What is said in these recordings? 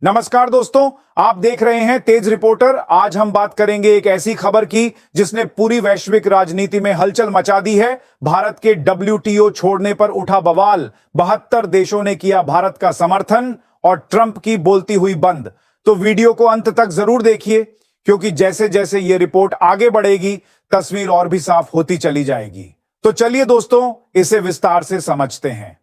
नमस्कार दोस्तों, आप देख रहे हैं तेज रिपोर्टर। आज हम बात करेंगे एक ऐसी खबर की जिसने पूरी वैश्विक राजनीति में हलचल मचा दी है। भारत के WTO छोड़ने पर उठा बवाल, 72 देशों ने किया भारत का समर्थन और ट्रंप की बोलती हुई बंद। तो वीडियो को अंत तक जरूर देखिए, क्योंकि जैसे जैसे यह रिपोर्ट आगे बढ़ेगी तस्वीर और भी साफ होती चली जाएगी। तो चलिए दोस्तों, इसे विस्तार से समझते हैं।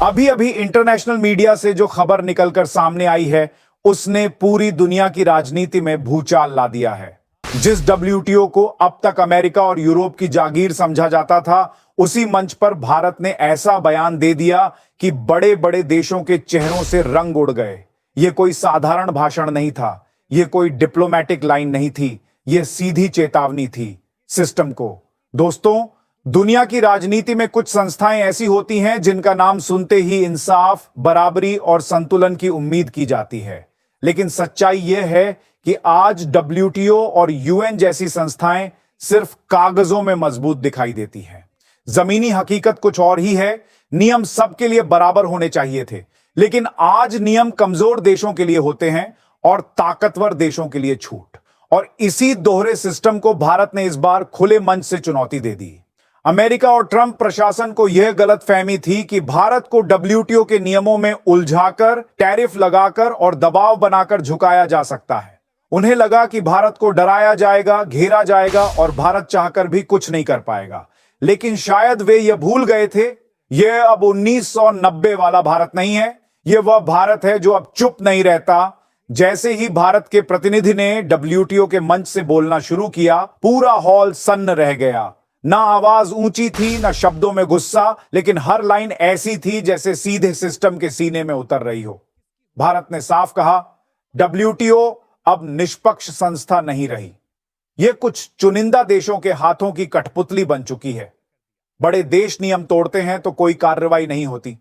अभी अभी इंटरनेशनल मीडिया से जो खबर निकलकर सामने आई है, उसने पूरी दुनिया की राजनीति में भूचाल ला दिया है। जिस WTO को अब तक अमेरिका और यूरोप की जागीर समझा जाता था, उसी मंच पर भारत ने ऐसा बयान दे दिया कि बड़े बड़े देशों के चेहरों से रंग उड़ गए। यह कोई साधारण भाषण नहीं था, यह कोई डिप्लोमेटिक लाइन नहीं थी, यह सीधी चेतावनी थी सिस्टम को। दोस्तों, दुनिया की राजनीति में कुछ संस्थाएं ऐसी होती हैं जिनका नाम सुनते ही इंसाफ, बराबरी और संतुलन की उम्मीद की जाती है। लेकिन सच्चाई यह है कि आज WTO और UN जैसी संस्थाएं सिर्फ कागजों में मजबूत दिखाई देती हैं। जमीनी हकीकत कुछ और ही है। नियम सबके लिए बराबर होने चाहिए थे, लेकिन आज नियम कमजोर देशों के लिए होते हैं और ताकतवर देशों के लिए छूट। और इसी दोहरे सिस्टम को भारत ने इस बार खुले मंच से चुनौती दे दी। अमेरिका और ट्रंप प्रशासन को यह गलतफहमी थी कि भारत को WTO के नियमों में उलझाकर, टैरिफ लगाकर और दबाव बनाकर झुकाया जा सकता है। उन्हें लगा कि भारत को डराया जाएगा, घेरा जाएगा और भारत चाहकर भी कुछ नहीं कर पाएगा। लेकिन शायद वे यह भूल गए थे, यह अब 1990 वाला भारत नहीं है। यह वह भारत है जो अब चुप नहीं रहता। जैसे ही भारत के प्रतिनिधि ने WTO के मंच से बोलना शुरू किया, पूरा हॉल सन्न रह गया। ना आवाज ऊंची थी, ना शब्दों में गुस्सा, लेकिन हर लाइन ऐसी थी जैसे सीधे सिस्टम के सीने में उतर रही हो। भारत ने साफ कहा, WTO अब निष्पक्ष संस्था नहीं रही। यह कुछ चुनिंदा देशों के हाथों की कठपुतली बन चुकी है। बड़े देश नियम तोड़ते हैं तो कोई कार्रवाई नहीं होती,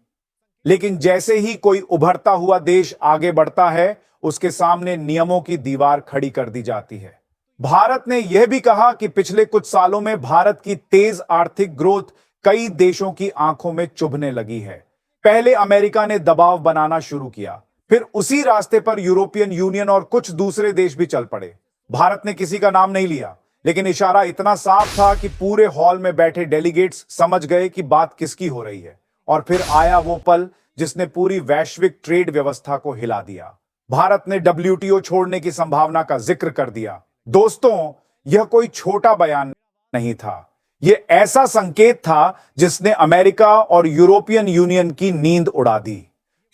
लेकिन जैसे ही कोई उभरता हुआ देश आगे बढ़ता है, उसके सामने नियमों की दीवार खड़ी कर दी जाती है। भारत ने यह भी कहा कि पिछले कुछ सालों में भारत की तेज आर्थिक ग्रोथ कई देशों की आंखों में चुभने लगी है। पहले अमेरिका ने दबाव बनाना शुरू किया, फिर उसी रास्ते पर यूरोपियन यूनियन और कुछ दूसरे देश भी चल पड़े। भारत ने किसी का नाम नहीं लिया, लेकिन इशारा इतना साफ था कि पूरे हॉल में बैठे डेलीगेट्स समझ गए कि बात किसकी हो रही है। और फिर आया वो पल जिसने पूरी वैश्विक ट्रेड व्यवस्था को हिला दिया। भारत ने WTO छोड़ने की संभावना का जिक्र कर दिया। दोस्तों, यह कोई छोटा बयान नहीं था, यह ऐसा संकेत था जिसने अमेरिका और यूरोपियन यूनियन की नींद उड़ा दी।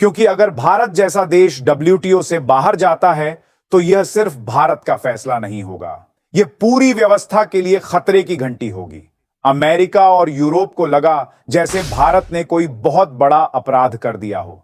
क्योंकि अगर भारत जैसा देश WTO से बाहर जाता है, तो यह सिर्फ भारत का फैसला नहीं होगा, यह पूरी व्यवस्था के लिए खतरे की घंटी होगी। अमेरिका और यूरोप को लगा जैसे भारत ने कोई बहुत बड़ा अपराध कर दिया हो।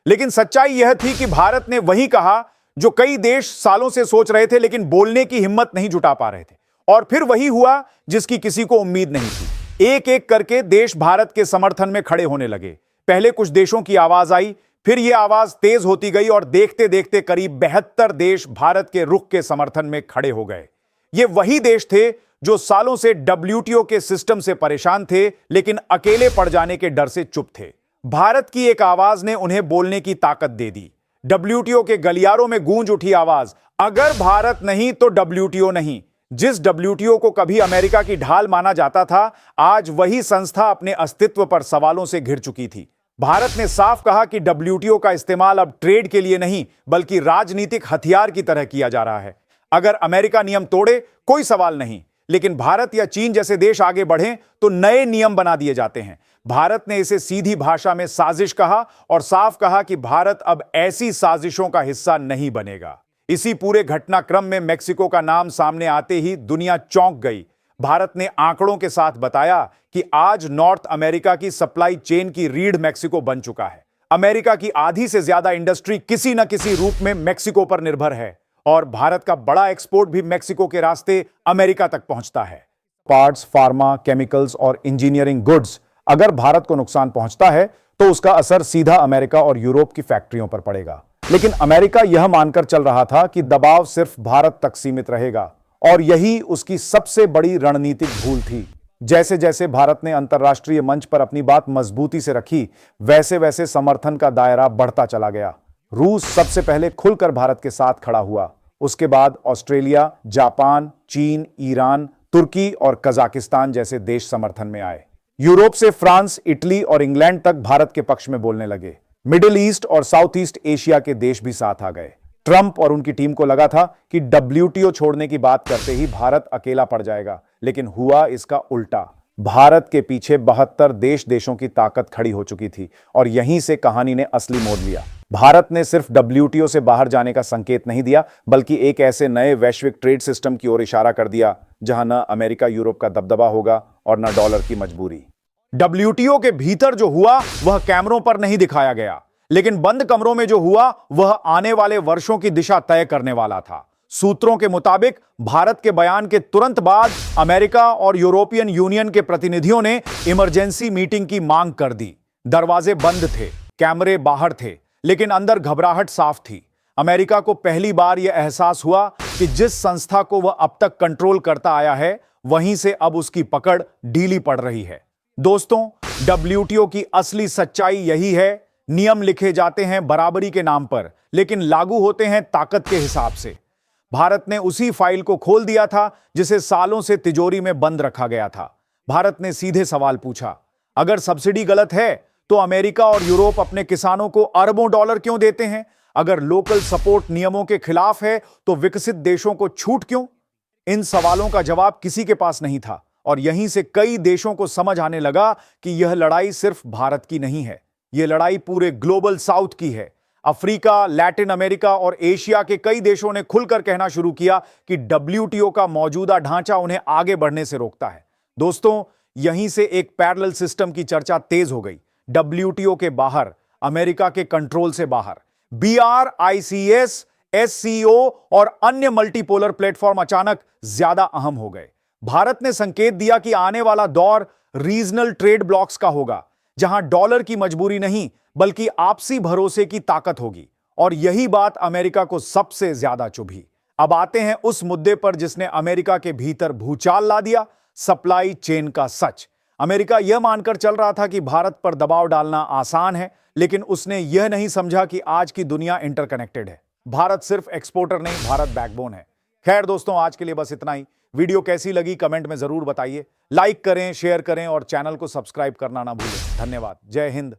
लेकिन सच्चाई यह थी कि भारत ने वही कहा जो कई देश सालों से सोच रहे थे, लेकिन बोलने की हिम्मत नहीं जुटा पा रहे थे। और फिर वही हुआ जिसकी किसी को उम्मीद नहीं थी। एक एक करके देश भारत के समर्थन में खड़े होने लगे। पहले कुछ देशों की आवाज आई, फिर यह आवाज तेज होती गई और देखते देखते करीब 72 देश भारत के रुख के समर्थन में खड़े हो गए। ये वही देश थे जो सालों से WTO के सिस्टम से परेशान थे, लेकिन अकेले पड़ जाने के डर से चुप थे। भारत की एक आवाज ने उन्हें बोलने की ताकत दे दी। WTO के गलियारों में गूंज उठी आवाज, अगर भारत नहीं तो WTO नहीं। जिस WTO को कभी अमेरिका की ढाल माना जाता था, आज वही संस्था अपने अस्तित्व पर सवालों से घिर चुकी थी। भारत ने साफ कहा कि WTO का इस्तेमाल अब ट्रेड के लिए नहीं, बल्कि राजनीतिक हथियार की तरह किया जा रहा है। अगर अमेरिका नियम तोड़े, कोई सवाल नहीं, लेकिन भारत या चीन जैसे देश आगे बढ़े तो नए नियम बना दिए जाते हैं। भारत ने इसे सीधी भाषा में साजिश कहा और साफ कहा कि भारत अब ऐसी साजिशों का हिस्सा नहीं बनेगा। इसी पूरे घटनाक्रम में मेक्सिको का नाम सामने आते ही दुनिया चौंक गई। भारत ने आंकड़ों के साथ बताया कि आज नॉर्थ अमेरिका की सप्लाई चेन की रीढ़ मेक्सिको बन चुका है। अमेरिका की आधी से ज्यादा इंडस्ट्री किसी न किसी रूप में मेक्सिको पर निर्भर है और भारत का बड़ा एक्सपोर्ट भी मेक्सिको के रास्ते अमेरिका तक पहुंचता है। पार्ट्स, फार्मा, केमिकल्स और इंजीनियरिंग गुड्स अगर भारत को नुकसान पहुंचता है तो उसका असर सीधा अमेरिका और यूरोप की फैक्ट्रियों पर पड़ेगा। लेकिन अमेरिका यह मानकर चल रहा था कि दबाव सिर्फ भारत तक सीमित रहेगा और यही उसकी सबसे बड़ी रणनीतिक भूल थी। जैसे जैसे भारत ने अंतर्राष्ट्रीय मंच पर अपनी बात मजबूती से रखी, वैसे वैसे समर्थन का दायरा बढ़ता चला गया। रूस सबसे पहले खुलकर भारत के साथ खड़ा हुआ। उसके बाद ऑस्ट्रेलिया, जापान, चीन, ईरान, तुर्की और कजाकिस्तान जैसे देश समर्थन में आए। यूरोप से फ्रांस, इटली और इंग्लैंड तक भारत के पक्ष में बोलने लगे। मिडिल ईस्ट और साउथ ईस्ट एशिया के देश भी साथ आ गए। ट्रंप और उनकी टीम को लगा था कि डब्ल्यूटीओ छोड़ने की बात करते ही भारत अकेला पड़ जाएगा, लेकिन हुआ इसका उल्टा। भारत के पीछे 72 देशों की ताकत खड़ी हो चुकी थी और यहीं से कहानी ने असली मोड़ लिया। भारत ने सिर्फ डब्ल्यूटीओ से बाहर जाने का संकेत नहीं दिया, बल्कि एक ऐसे नए वैश्विक ट्रेड सिस्टम की ओर इशारा कर दिया जहां न अमेरिका यूरोप का दबदबा होगा और न डॉलर की मजबूरी। डब्ल्यूटीओ के भीतर जो हुआ वह कैमरों पर नहीं दिखाया गया, लेकिन बंद कमरों में जो हुआ वह आने वाले वर्षों की दिशा तय करने वाला था। सूत्रों के मुताबिक भारत के बयान के तुरंत बाद अमेरिका और यूरोपियन यूनियन के प्रतिनिधियों ने इमरजेंसी मीटिंग की मांग कर दी। दरवाजे बंद थे, कैमरे बाहर थे, लेकिन अंदर घबराहट साफ थी। अमेरिका को पहली बार यह एहसास हुआ कि जिस संस्था को वह अब तक कंट्रोल करता आया है, वहीं से अब उसकी पकड़ ढीली पड़ रही है। दोस्तों, डब्ल्यूटीओ की असली सच्चाई यही है। नियम लिखे जाते हैं बराबरी के नाम पर, लेकिन लागू होते हैं ताकत के हिसाब से। भारत ने उसी फाइल को खोल दिया था जिसे सालों से तिजोरी में बंद रखा गया था। भारत ने सीधे सवाल पूछा, अगर सब्सिडी गलत है तो अमेरिका और यूरोप अपने किसानों को अरबों डॉलर क्यों देते हैं? अगर लोकल सपोर्ट नियमों के खिलाफ है तो विकसित देशों को छूट क्यों? इन सवालों का जवाब किसी के पास नहीं था और यहीं से कई देशों को समझ आने लगा कि यह लड़ाई सिर्फ भारत की नहीं है, यह लड़ाई पूरे ग्लोबल साउथ की है। अफ्रीका, लैटिन अमेरिका और एशिया के कई देशों ने खुलकर कहना शुरू किया कि डब्ल्यूटीओ का मौजूदा ढांचा उन्हें आगे बढ़ने से रोकता है। दोस्तों, यहीं से एक पैरेलल सिस्टम की चर्चा तेज हो गई। डब्ल्यूटीओ के बाहर, अमेरिका के कंट्रोल से बाहर, BRICS, SCO और अन्य मल्टीपोलर प्लेटफॉर्म अचानक ज्यादा अहम हो गए। भारत ने संकेत दिया कि आने वाला दौर रीजनल ट्रेड ब्लॉक्स का होगा, जहां डॉलर की मजबूरी नहीं बल्कि आपसी भरोसे की ताकत होगी। और यही बात अमेरिका को सबसे ज्यादा चुभी। अब आते हैं उस मुद्दे पर जिसने अमेरिका के भीतर भूचाल ला दिया, सप्लाई चेन का सच। अमेरिका यह मानकर चल रहा था कि भारत पर दबाव डालना आसान है, लेकिन उसने यह नहीं समझा कि आज की दुनिया इंटरकनेक्टेड है। भारत सिर्फ एक्सपोर्टर नहीं, भारत बैकबोन है। खैर दोस्तों, आज के लिए बस इतना ही। वीडियो कैसी लगी कमेंट में जरूर बताइए। लाइक करें, शेयर करें और चैनल को सब्सक्राइब करना ना भूलें। धन्यवाद। जय हिंद,